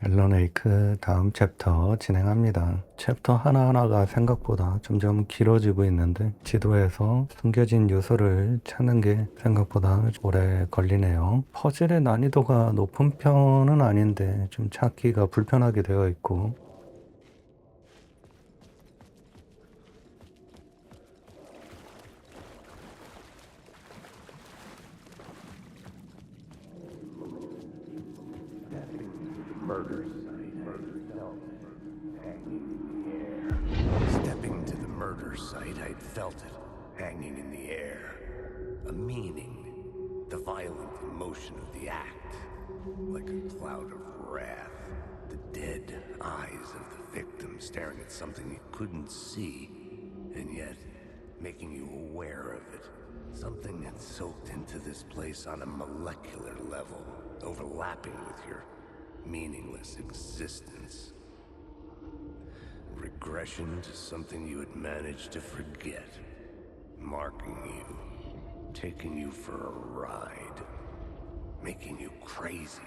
앨런 웨이크 다음 챕터 진행합니다. 챕터 하나하나가 생각보다 점점 길어지고 있는데 지도에서 숨겨진 요소를 찾는 게 생각보다 오래 걸리네요. 퍼즐의 난이도가 높은 편은 아닌데 좀 찾기가 불편하게 되어 있고 Murder site. Hanging in the air. Stepping to the murder site, I'd felt it hanging in the air. A meaning. The violent emotion of the act. Like a cloud of wrath. The dead eyes of the victim staring at something you couldn't see, and yet making you aware of it. Something had soaked into this place on a molecular level, overlapping with your meaningless existence. Regression to something you had managed to forget. Marking you. Taking you for a ride. Making you crazier.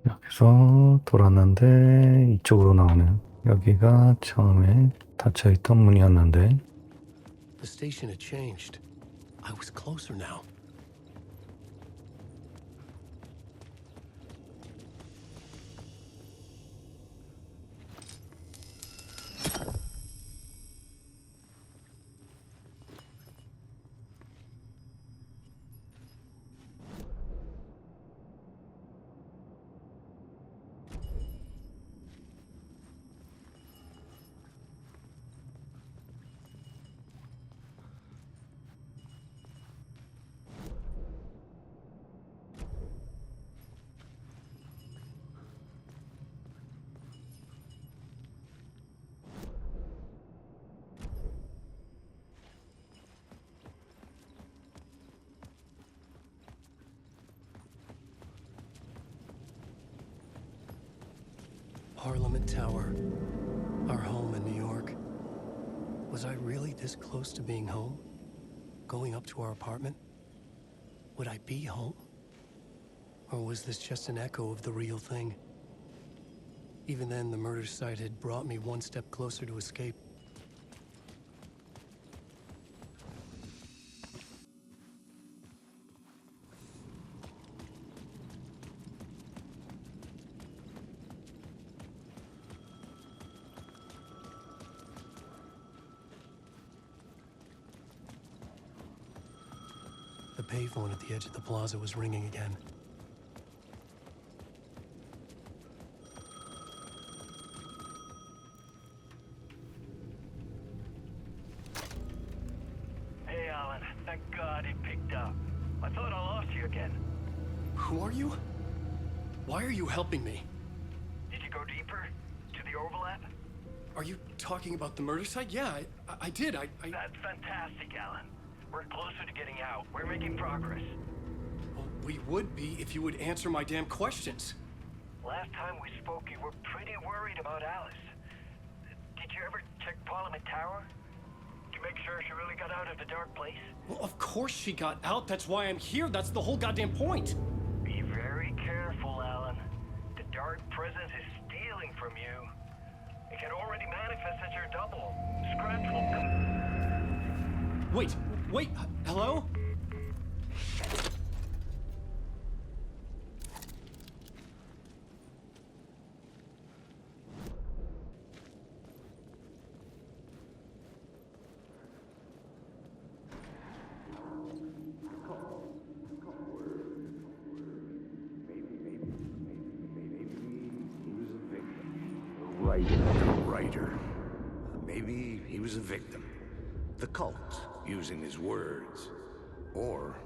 여기서 돌았는데 이쪽으로 나오는 여기가 처음에 닫혀있던 문이었는데 The station had changed. I was closer now. Parliament Tower. Our home in New York. Was I really this close to being home? Going up to our apartment? Would I be home? Or was this just an echo of the real thing? Even then, the murder site had brought me one step closer to escape. The payphone at the edge of the plaza was ringing again. Hey, Alan. Thank God it picked up. I thought I lost you again. Who are you? Why are you helping me? Did you go deeper? To the overlap? Are you talking about the murder site? Yeah, I did. That's fantastic, Alan. We're closer to getting out. We're making progress. Well, we would be if you would answer my damn questions. Last time we spoke, you were pretty worried about Alice. Did you ever check Parliament Tower? To make sure she really got out of the dark place? Well, of course she got out. That's why I'm here. That's the whole goddamn point. Be very careful, Alan. The dark presence is stealing from you. It can already manifest as your double. Scratch will come. Wait, hello? The writer. Maybe he was a victim. The cult, using his words. Or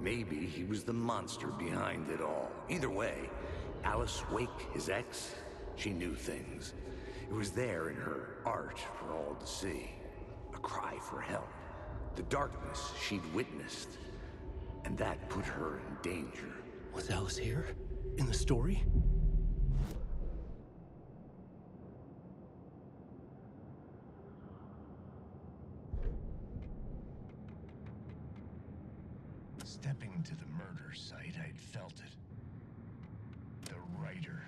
maybe he was the monster behind it all. Either way, Alice Wake, his ex, she knew things. It was there in her art for all to see. A cry for help. The darkness she'd witnessed. And that put her in danger. Was Alice here? In the story? Stepping to the murder site, I'd felt it. The writer.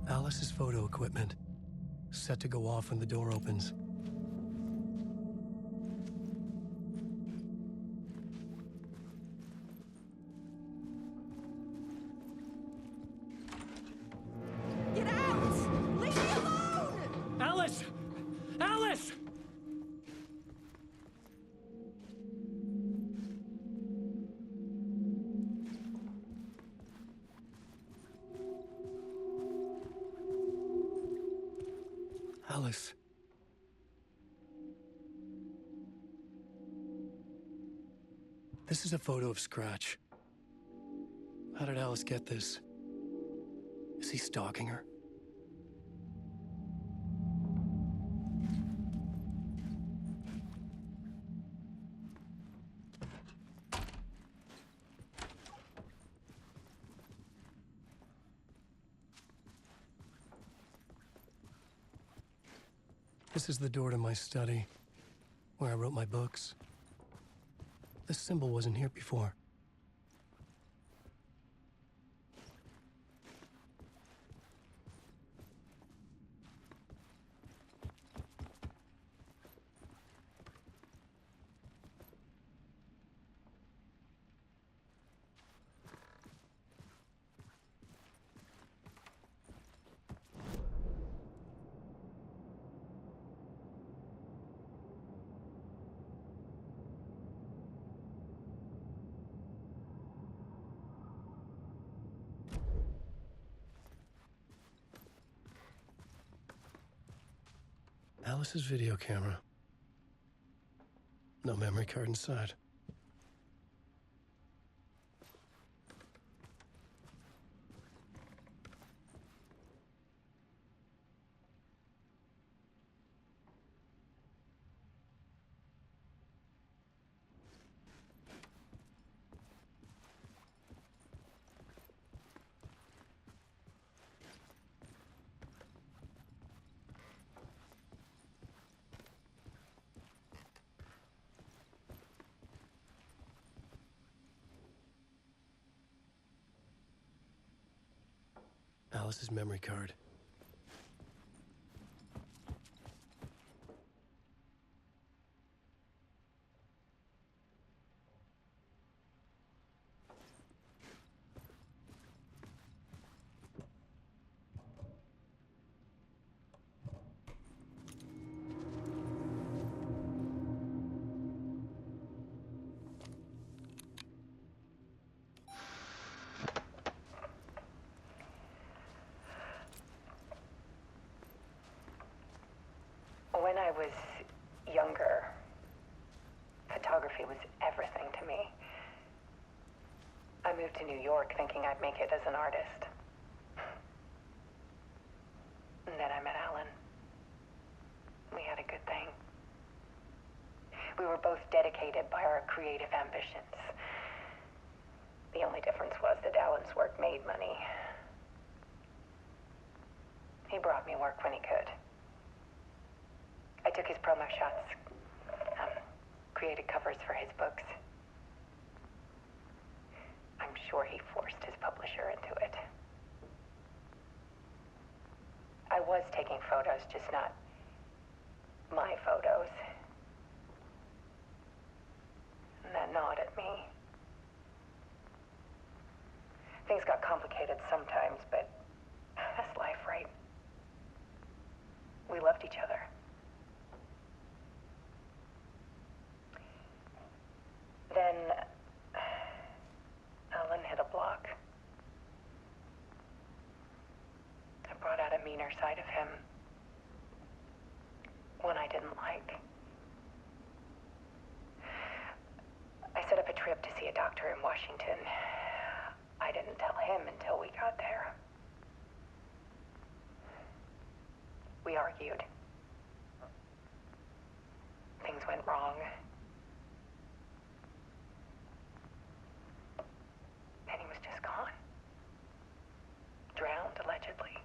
Alice's photo equipment. Set to go off when the door opens. Get out! Leave me alone! Alice! Alice! Alice. This is a photo of Scratch. How did Alice get this? Is he stalking her? This is the door to my study, where I wrote my books. This symbol wasn't here before. Alice's video camera. No memory card inside. Alice's memory card. When I was younger, photography was everything to me. I moved to New York thinking I'd make it as an artist. And then I met Alan. We had a good thing. We were both dedicated by our creative ambitions. The only difference was that Alan's work made money. He brought me work when he could. I took his promo shots, created covers for his books. I'm sure he forced his publisher into it. was taking photos, just not my photos. And that gnawed at me. Things got complicated sometimes, but that's life, right? We loved each other. Then Alan hit a block. I brought out a meaner side of him. One I didn't like. I set up a trip to see a doctor in Washington. I didn't tell him until we got there. We argued. Things went wrong. And he was just gone. Drowned, allegedly.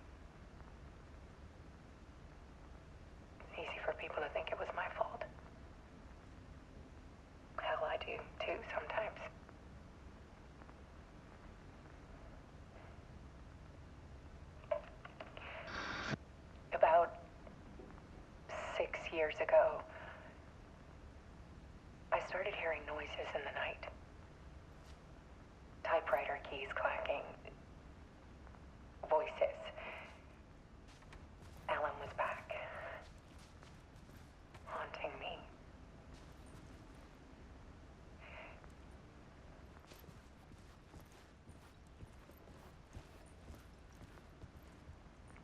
Easy for people to think it was my fault. Hell, I do too sometimes. About 6 years ago, I started hearing noises in the night. Typewriter keys clacking. Voices. Alan was back. Haunting me.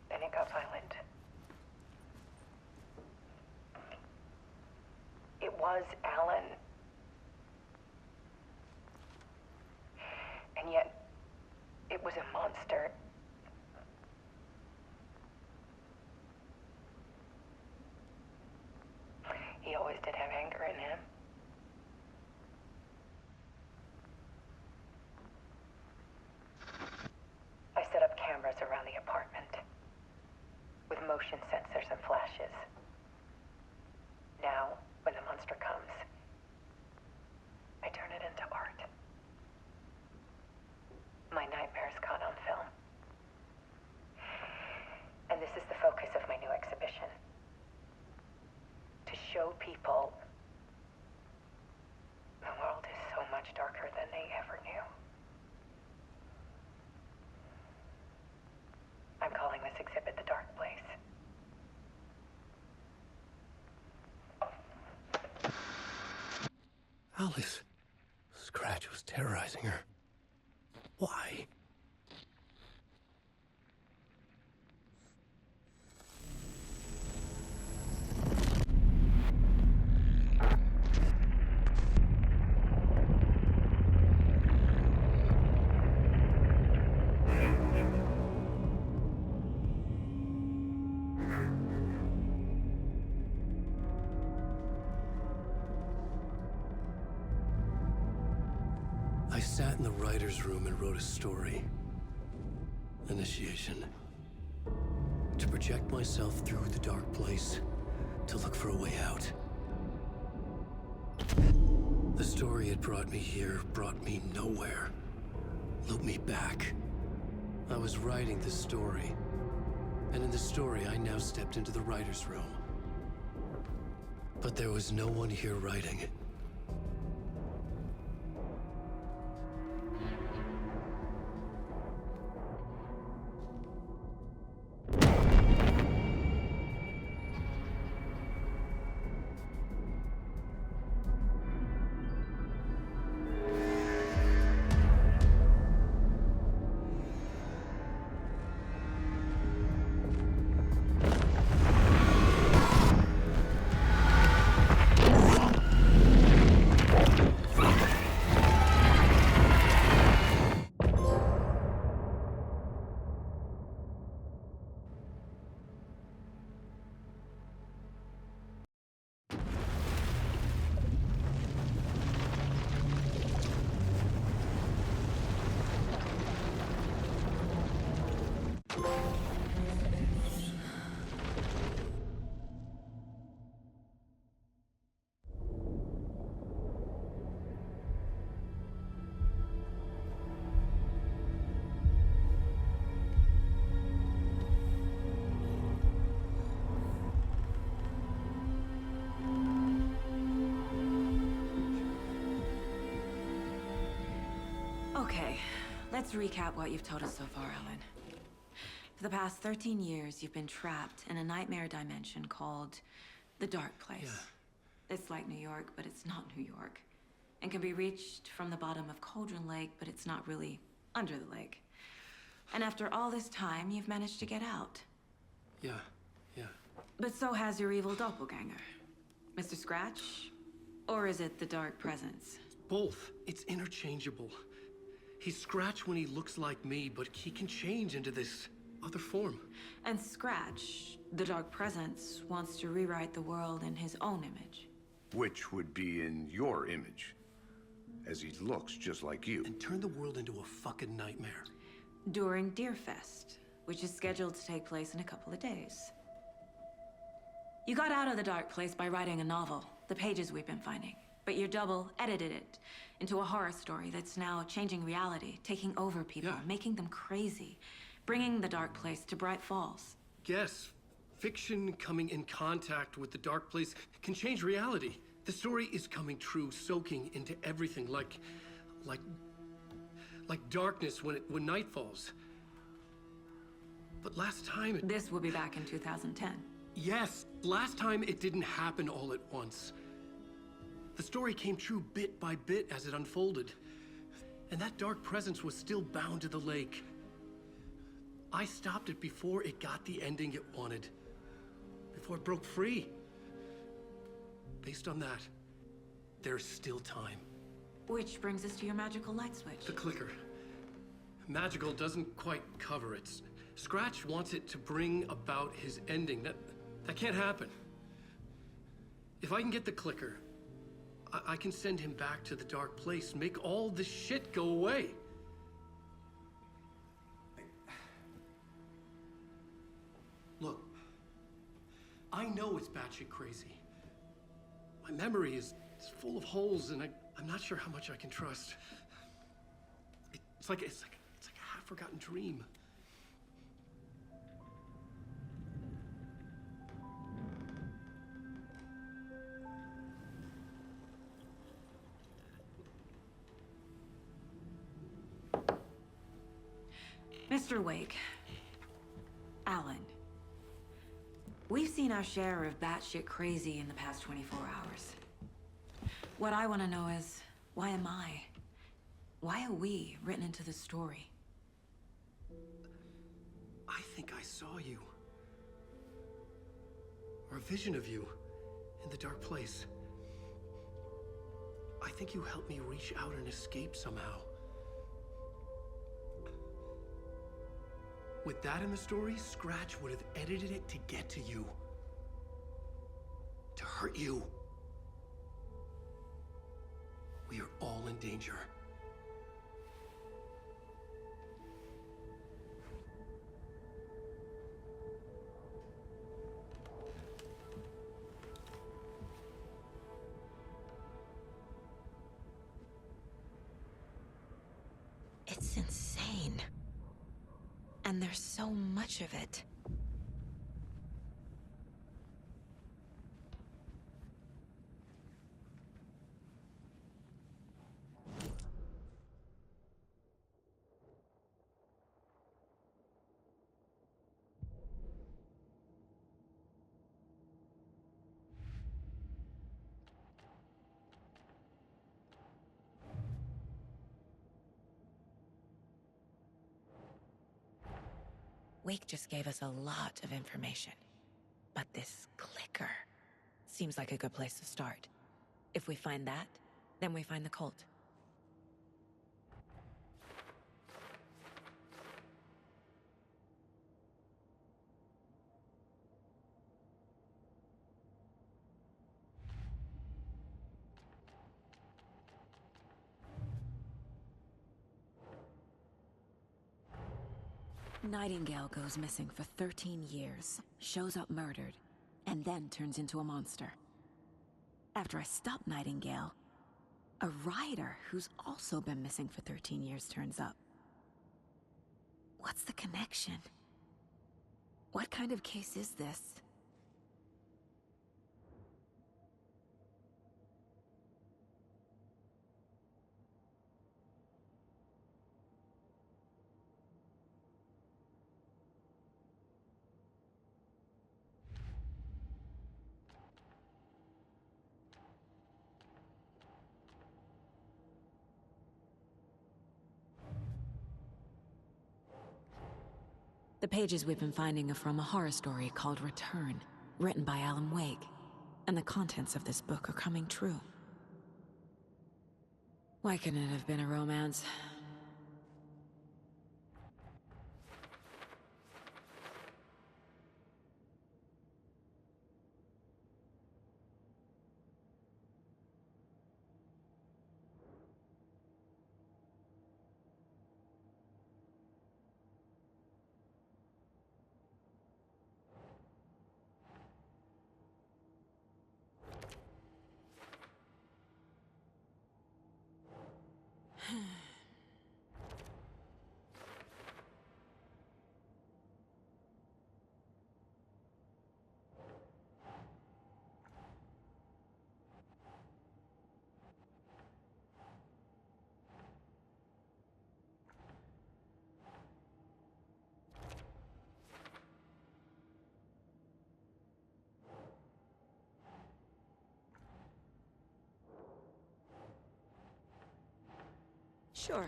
Then it got violent. It was Alan. And yet, it was a monster. He always did have anger in him. I set up cameras around the apartment with motion sensors and flashes. Now, when the monster comes, I turn it into art. My nightmares caught on film. And this is the focus of my new exhibition. To show people the world is so much darker than they ever knew. I'm calling this exhibit The Dark Place. Alice. Scratch was terrorizing her. Why? I sat in the writer's room and wrote a story. Initiation. To project myself through the dark place, to look for a way out. The story had brought me here, brought me nowhere. Looped me back. I was writing the story. And in the story, I now stepped into the writer's room. But there was no one here writing it. Okay, let's recap what you've told us so far, Alan. For the past 13 years, you've been trapped in a nightmare dimension called the Dark Place. Yeah. It's like New York, but it's not New York. And can be reached from the bottom of Cauldron Lake, but it's not really under the lake. And after all this time, you've managed to get out. Yeah. But so has your evil doppelganger. Mr. Scratch? Or is it the Dark Presence? Both. It's interchangeable. He's Scratch when he looks like me, but he can change into this other form. And Scratch, the Dark Presence, wants to rewrite the world in his own image. Which would be in your image, as he looks just like you. And turn the world into a fucking nightmare. During Deerfest, which is scheduled to take place in a couple of days. You got out of the Dark Place by writing a novel, the pages we've been finding. But your double edited it into a horror story that's now changing reality, taking over people, Yeah. making them crazy, bringing the Dark Place to Bright Falls. Yes, fiction coming in contact with the Dark Place can change reality. The story is coming true, soaking into everything like darkness when night falls. But last time This will be back in 2010. Yes, last time it didn't happen all at once. The story came true bit by bit as it unfolded. And that dark presence was still bound to the lake. I stopped it before it got the ending it wanted. Before it broke free. Based on that, there's still time. Which brings us to your magical light switch. The clicker. Magical doesn't quite cover it. Scratch wants it to bring about his ending. That can't happen. If I can get the clicker, I can send him back to the Dark Place, make all this shit go away. Look, I know it's batshit crazy. My memory is full of holes, and I'm not sure how much I can trust. It's like a half-forgotten dream. Mr. Wake. Alan. We've seen our share of batshit crazy in the past 24 hours. What I want to know is, why am I? Why are we written into the story? I think I saw you. Or a vision of you in the Dark Place. I think you helped me reach out and escape somehow. With that in the story, Scratch would have edited it to get to you. To hurt you. We are all in danger. It's insane. And there's so much of it. Wake just gave us a lot of information. But this clicker seems like a good place to start. If we find that, then we find the cult. Nightingale goes missing for 13 years, shows up murdered, and then turns into a monster. After I stop Nightingale, a rider who's also been missing for 13 years turns up. What's the connection? What kind of case is this? The pages we've been finding are from a horror story called Return, written by Alan Wake. And the contents of this book are coming true. Why couldn't it have been a romance? Sure.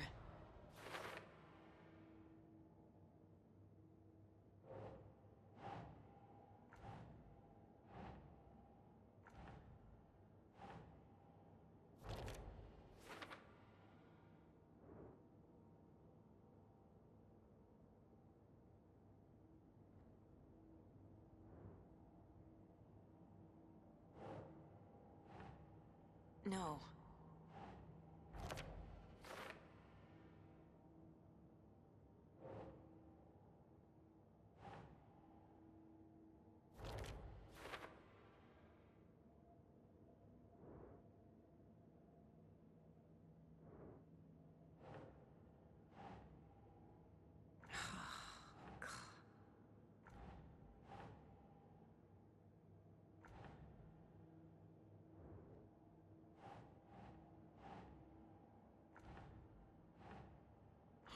No.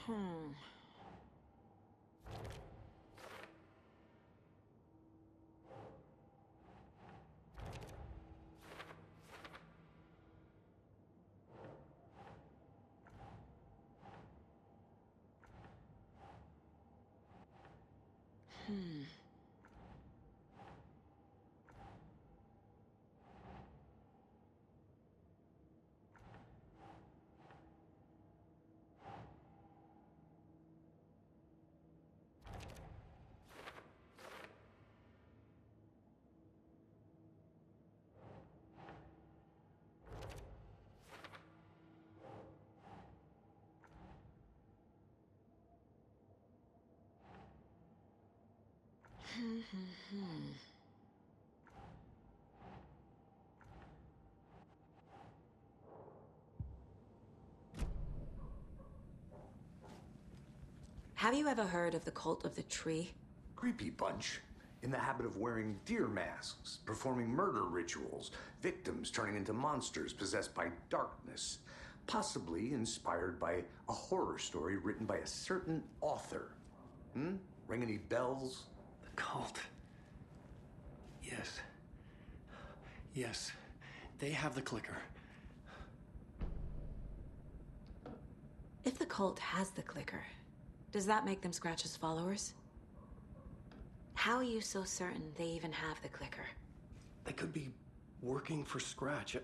Hmm. Hmm. Have you ever heard of the Cult of the Tree? Creepy bunch. In the habit of wearing deer masks, performing murder rituals, victims turning into monsters possessed by darkness. Possibly inspired by a horror story written by a certain author. Ring any bells? The cult. Yes. Yes. They have the clicker. If the cult has the clicker, does that make them Scratch's followers? How are you so certain they even have the clicker? They could be working for Scratch.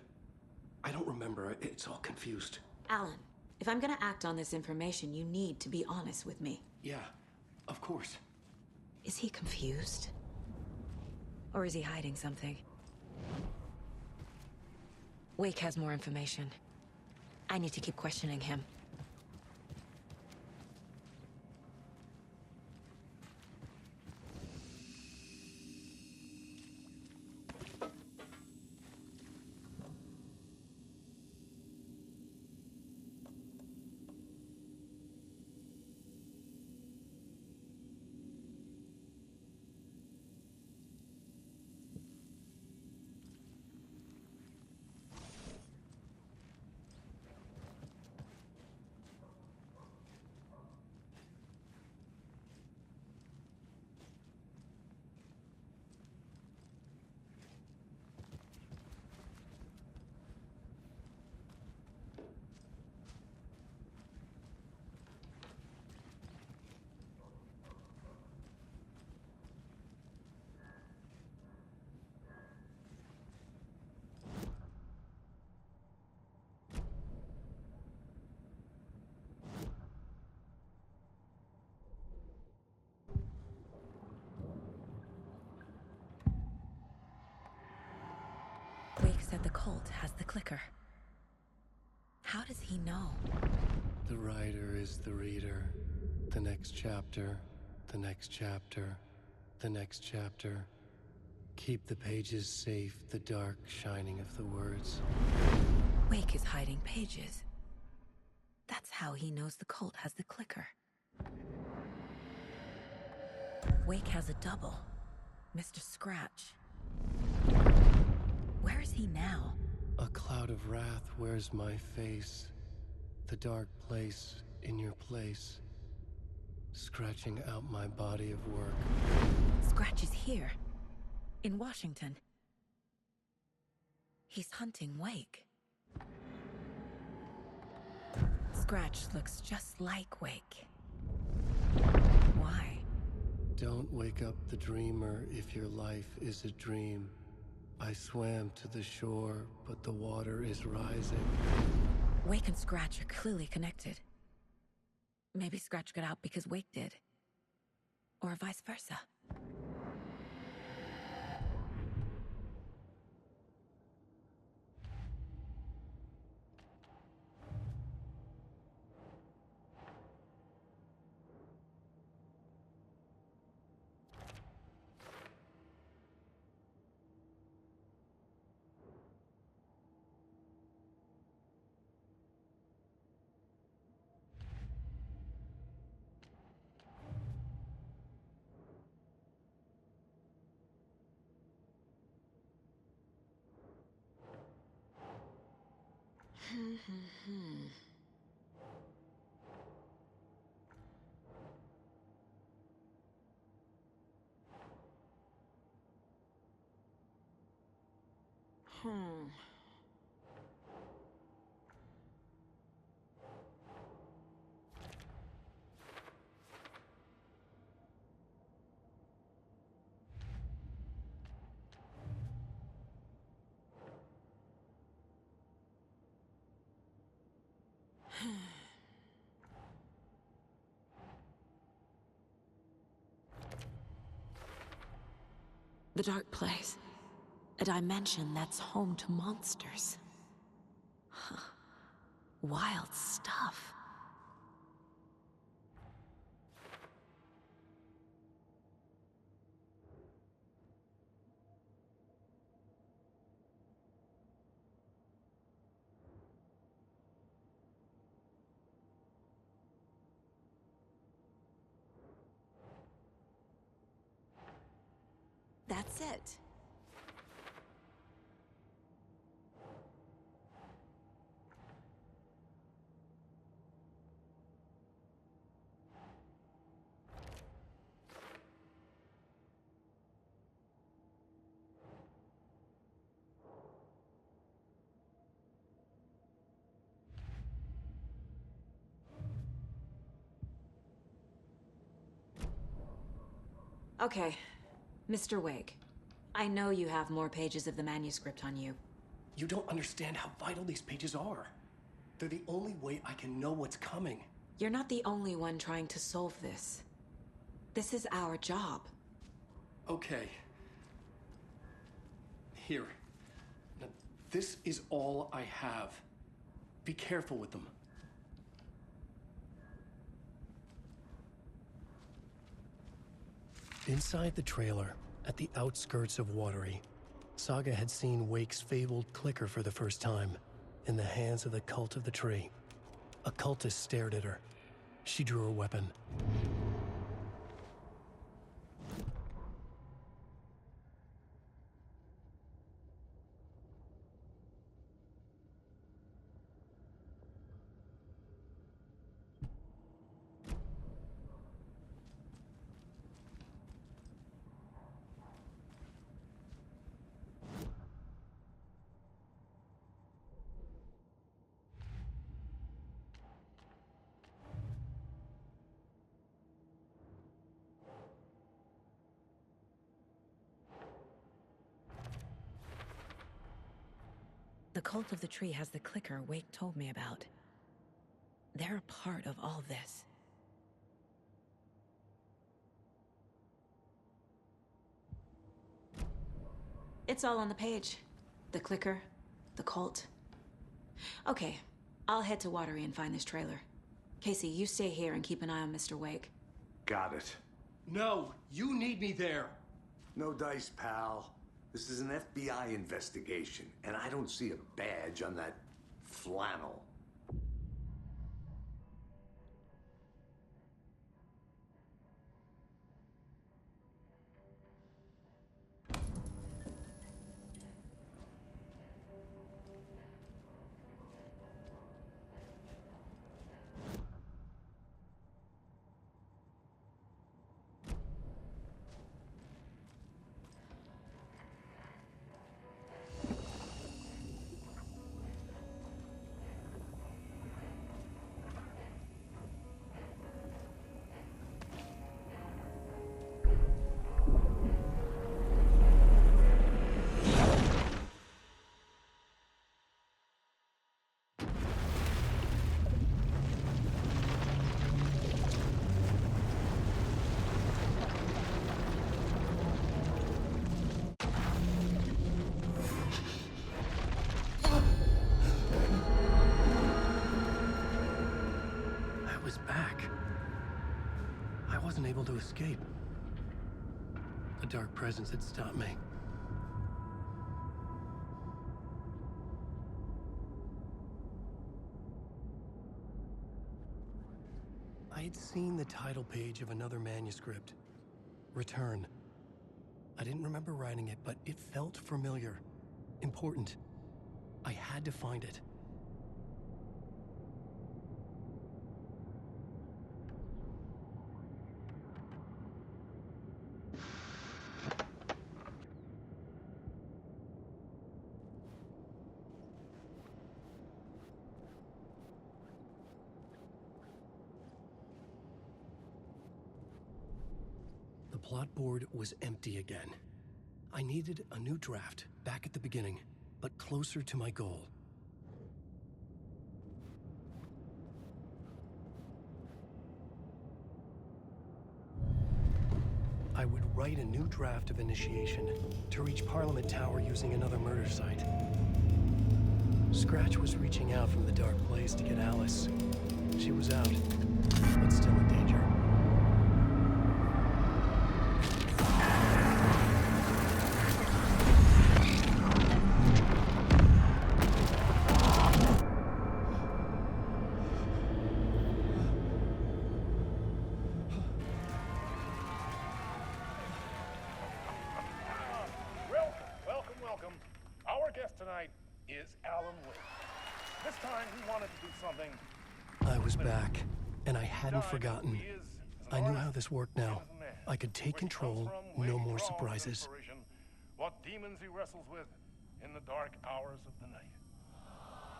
I don't remember. It's all confused. Alan, if I'm gonna act on this information, you need to be honest with me. Yeah, of course. Is he confused? Or is he hiding something? Wake has more information. I need to keep questioning him. cult has the clicker. How does he know? The writer is the reader. The next chapter, the next chapter, the next chapter. Keep the pages safe, the dark shining of the words. Wake is hiding pages. That's how he knows the cult has the clicker. Wake has a double. Mr. Scratch. Where is he now? A cloud of wrath wears my face. The dark place in your place. Scratching out my body of work. Scratch is here. In Washington. He's hunting Wake. Scratch looks just like Wake. Why? Don't wake up the dreamer if your life is a dream. I swam to the shore, but the water is rising. Wake and Scratch are clearly connected. Maybe Scratch got out because Wake did. Or vice versa. The Dark Place. A dimension that's home to monsters. Huh. Wild stuff. That's it. Okay, Mr. Wake. I know you have more pages of the manuscript on you. You don't understand how vital these pages are. They're the only way I can know what's coming. You're not the only one trying to solve this. This is our job. Okay. Here. Now, this is all I have. Be careful with them. Inside the trailer, at the outskirts of Watery, Saga had seen Wake's fabled clicker for the first time, in the hands of the Cult of the Tree. A cultist stared at her. She drew her weapon. The Cult of the Tree has the clicker Wake told me about. They're a part of all this. It's all on the page. The clicker, The cult. Okay, I'll head to Watery and find this trailer. Casey, you stay here and keep an eye on Mr. Wake. Got it. No, you need me there. No dice, pal. This is an FBI investigation, and I don't see a badge on that flannel. I was back. I wasn't able to escape. The dark presence had stopped me. I had seen the title page of another manuscript. Return. I didn't remember writing it, but it felt familiar. Important. I had to find it. The plot board was empty again. I needed a new draft, back at the beginning, but closer to my goal. I would write a new draft of initiation to reach Parliament Tower using another murder site. Scratch was reaching out from the dark place to get Alice. She was out, but still in danger. Welcome. Our guest tonight is Alan Wake. This time he wanted to do something. I was back, and I hadn't forgotten. I knew how this worked now. I could take control, no more surprises. What demons he wrestles with in the dark hours of the night.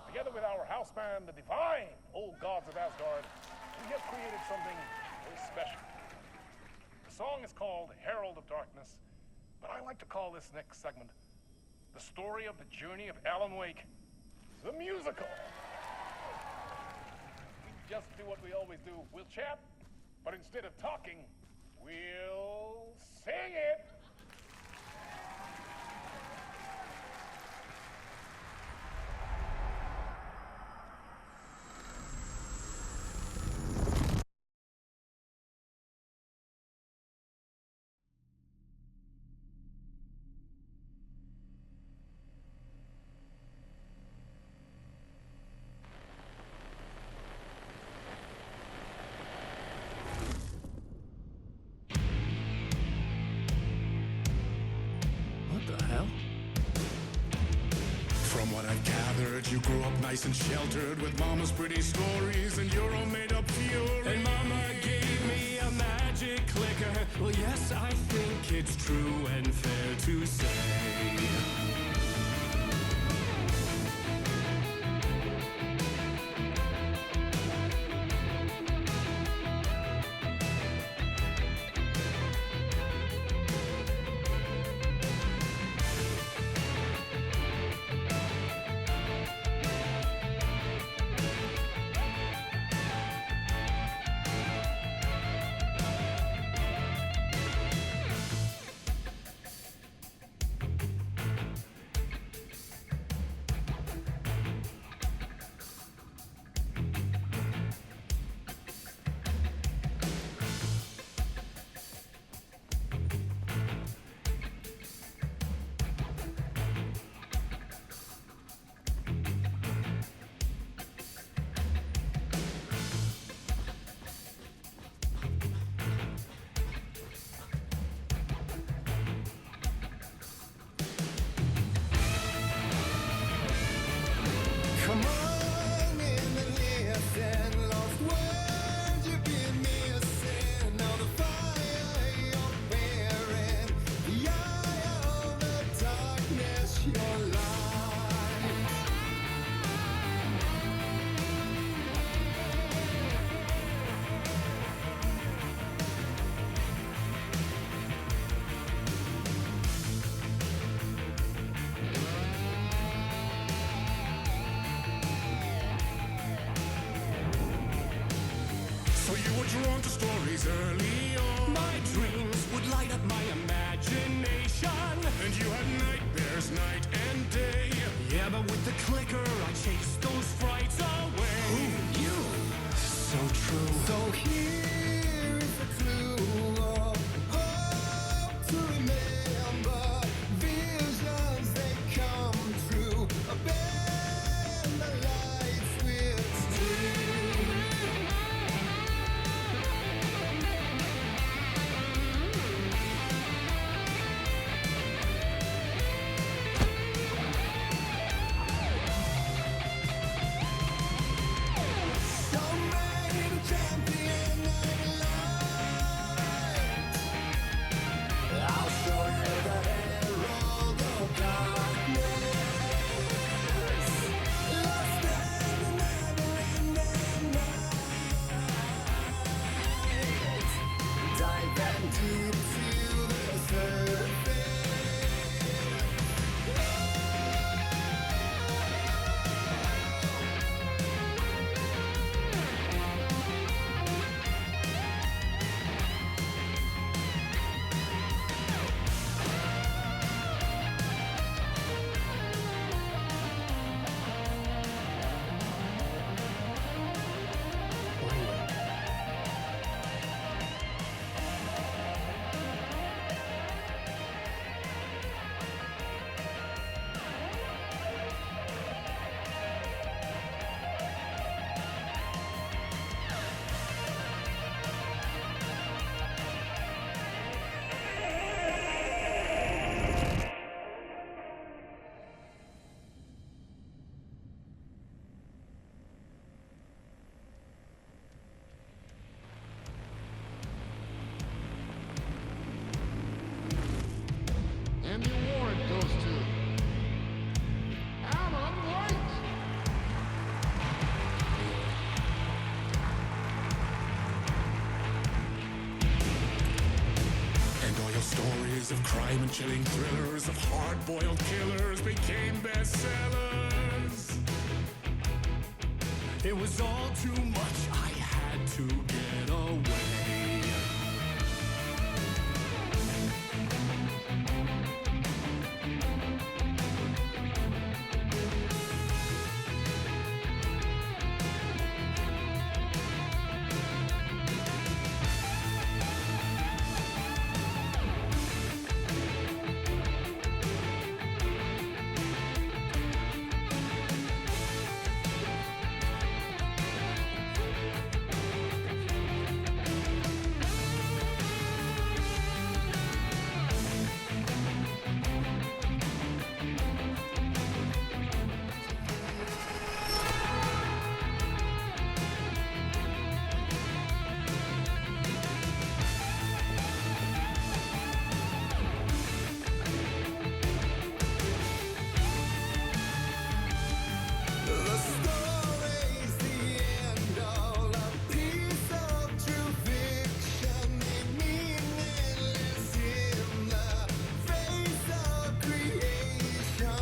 Together with our house band, the divine old gods of Asgard, we have created something very special. The song is called Herald of Darkness, but I like to call this next segment the story of the journey of Alan Wake, the musical. We just do what we always do. We'll chat, but instead of talking, we'll sing it. What the hell? From what I've gathered, you grew up nice and sheltered with mama's pretty stories and your own made-up fury. And mama gave me a magic clicker. Well, yes, I think it's true and fair to say. drawn to stories early on. My dreams would light up my imagination, and you had nightmares night and day. Yeah, but with the clicker, I chased those frights away. Who knew? So true. So here is a clue of hope to remember. Visions, they come true. Bend the light switch too. Don't make a champion of light. I'll show you the herald of darkness. Lost in the never-ending night. Dive and deep to the surface. And the award goes to Alan White. And all your stories of crime and chilling thrillers, of hard-boiled killers became bestsellers. It was all too much, I had to get away. The story's the end, all a piece of true fiction, meaningless in the face of creation.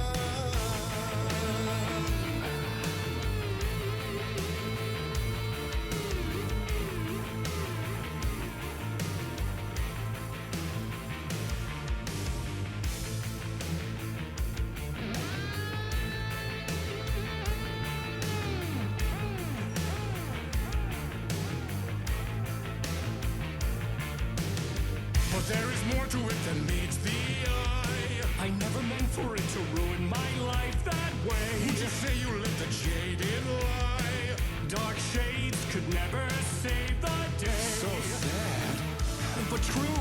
But there is more to it than meets the eye. I never meant for it to ruin my life that way. Would you say you lived a jaded lie? Dark shades could never save the day. So sad, but true.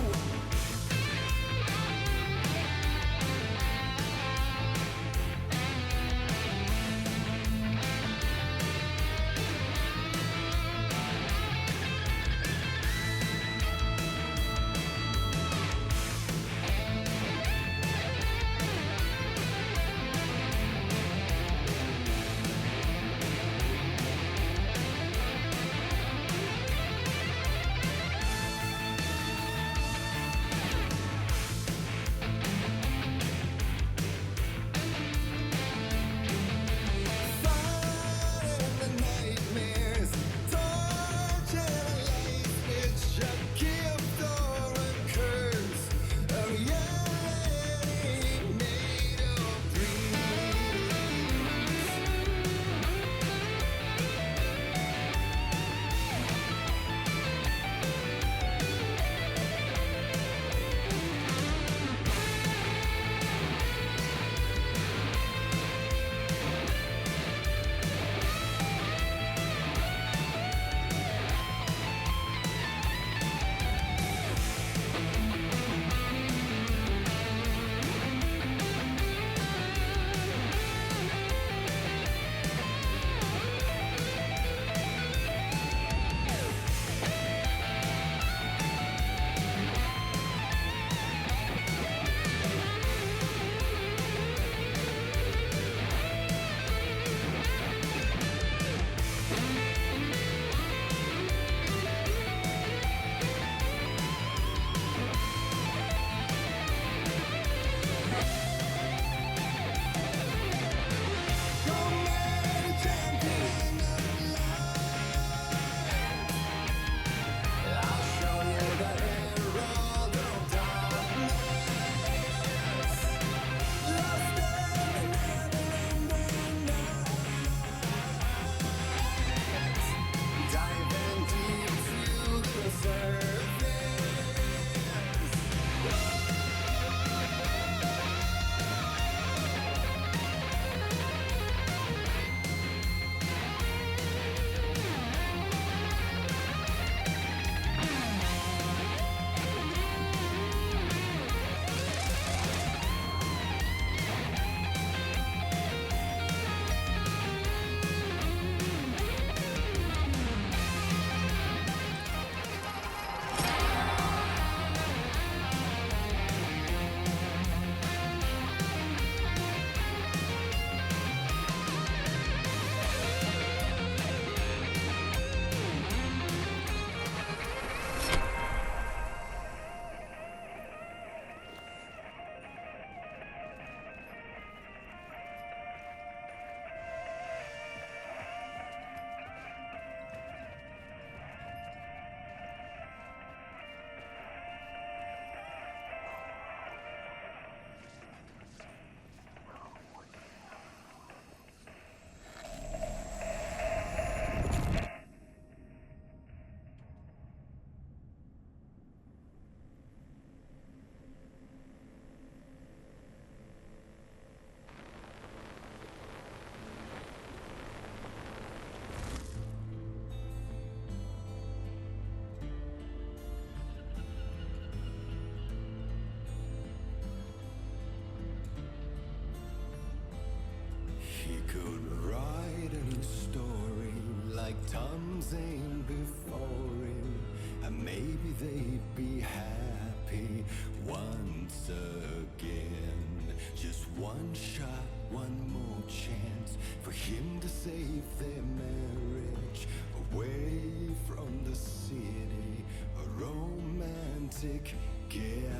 the story like Tom Zane before him, and maybe they'd be happy once again. Just one shot, one more chance for him to save their marriage away from the city, a romantic getaway.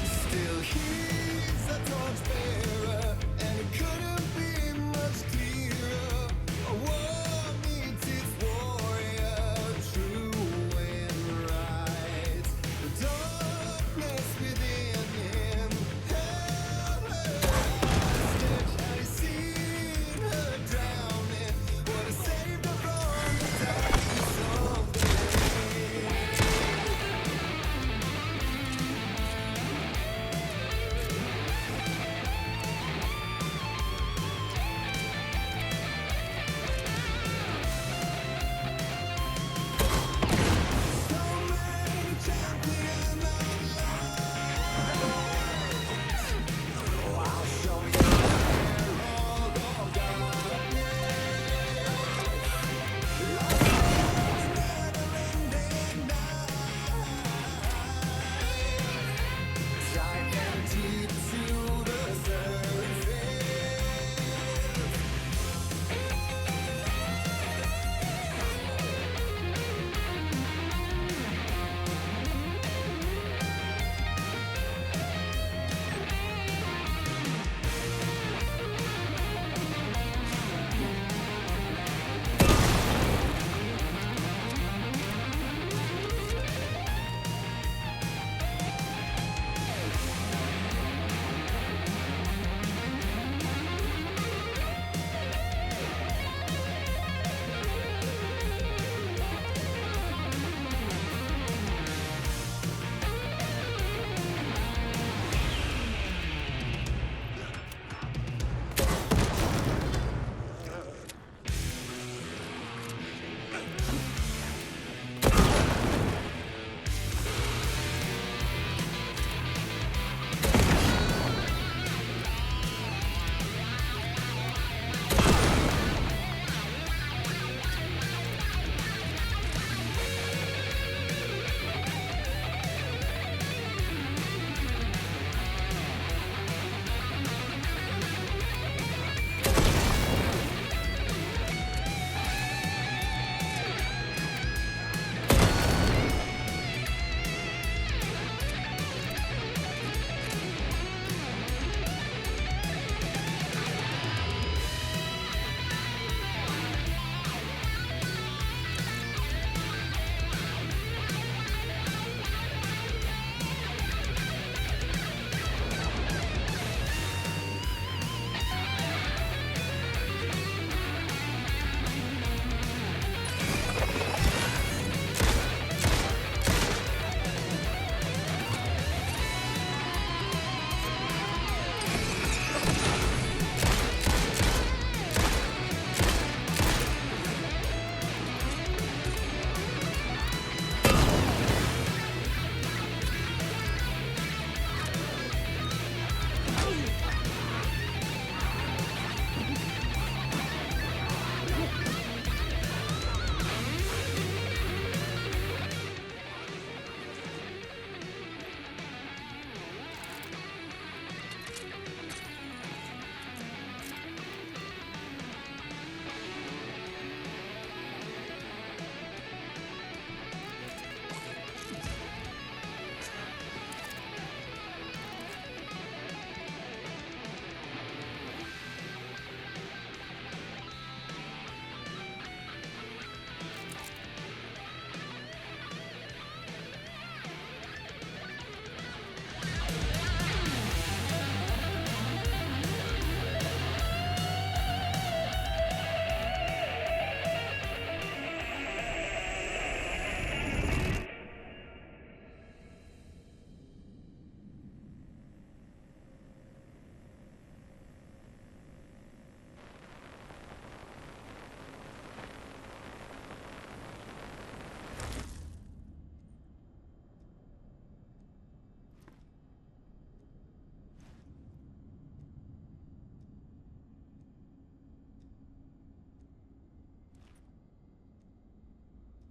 Still he's a torchbearer, and it couldn't be much clearer. A war meets its warrior, true and right. The darkness within him held her hostage. Had he seen her drowning, would have saved her from the darkness of the night.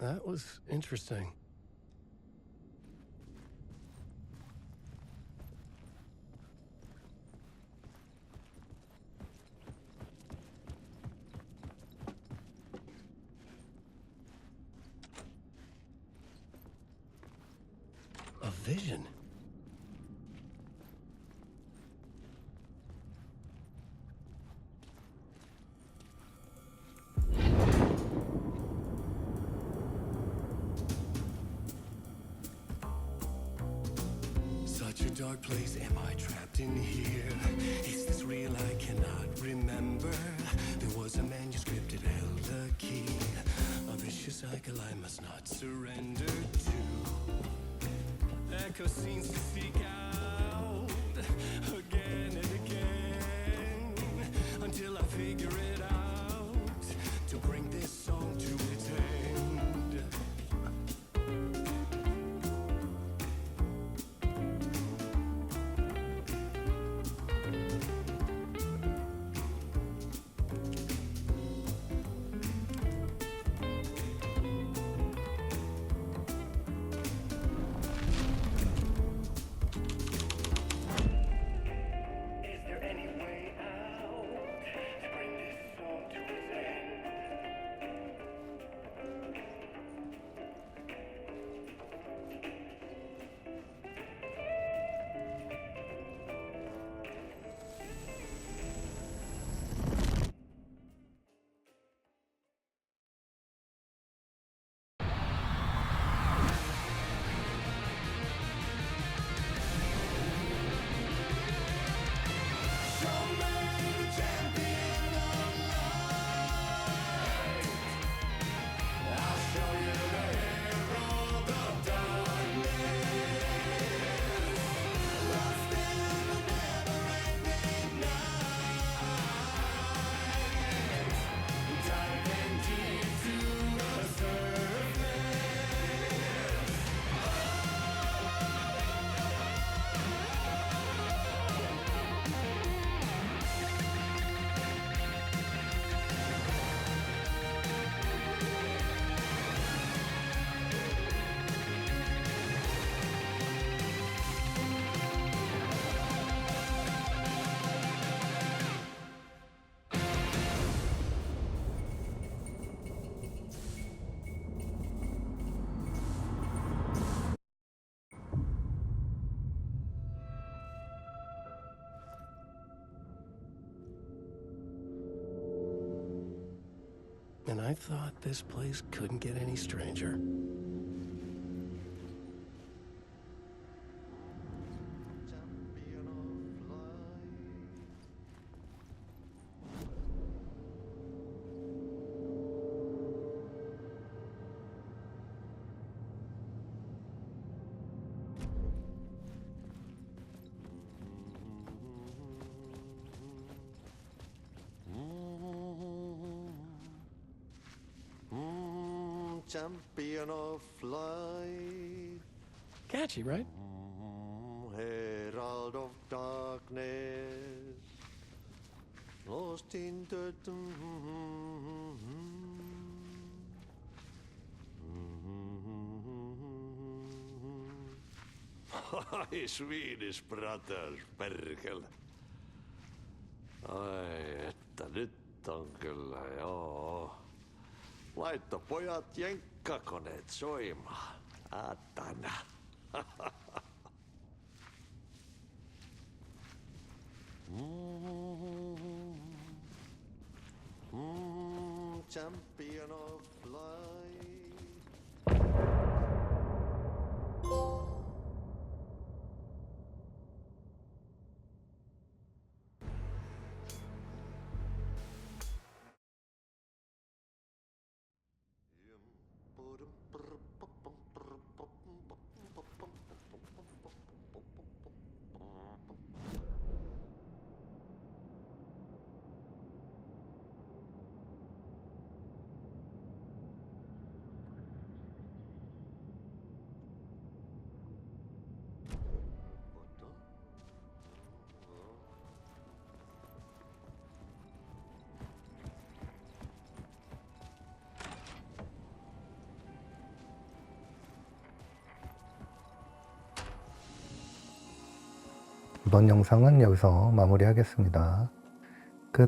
That was interesting. A vision. Such a dark place, am I trapped in here? Is this real? I cannot remember. There was a manuscript, it held a key. A vicious cycle I must not surrender to. Echo scenes to seek out again and again until I figure it out to bring this song to its end. Is there any way out to bring this song to its end? And I thought this place couldn't get any stranger. Champion of light, Catchy, right? herald of darkness, lost in the Ai, Swedish brothers, perkele. Ai, että nyt on kyllä, joo. Laitto pojat jenkkakoneet soimaan. Atana. Champion of light. 이번 영상은 여기서 마무리하겠습니다.